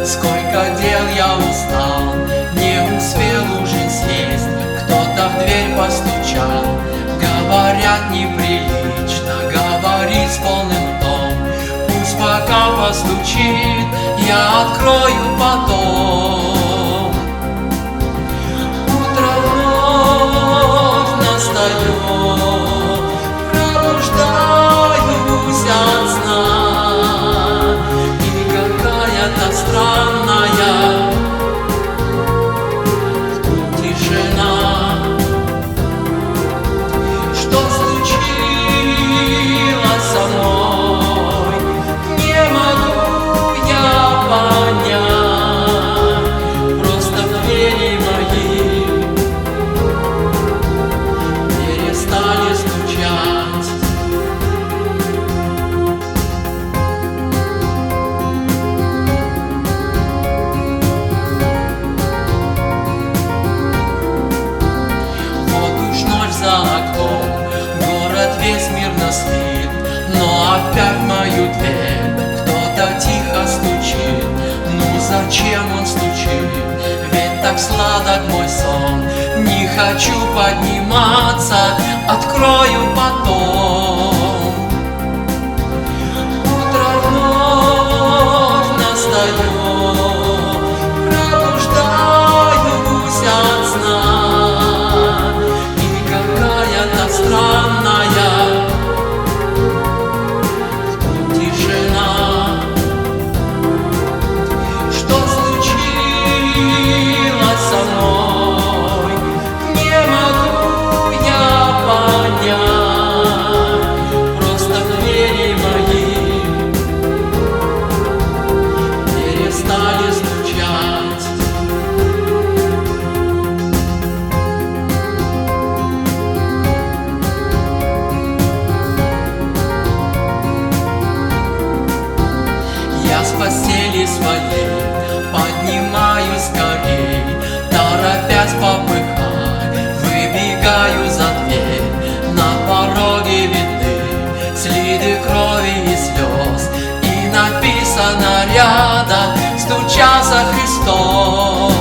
Сколько дел я устал, не успел уже сесть, кто-то в дверь постучал. Говорят, неприлично говорить с полным ртом. Пусть пока постучит, я открою потом. Утро вновь настает, пробуждаюсь от сна, и какая-то странная тишина. Что случилось со мной, не могу я понять. Просто двери мои перестали стучать. За окном город весь мирно спит, но опять в мою дверь кто-то тихо стучит. Ну зачем он стучит? Ведь так сладок мой сон. Не хочу подниматься, открою потом. Утро вновь настает, пробуждаюсь от сна. Странная тишина. Что случилось со мной, не могу я понять. Просто двери мои перестали стучать. Я с постели своей поднимаюсь скорей, торопясь попыхать, выбегаю за дверь. На пороге видны следы крови и слез, и написано рядом: стучался Христос.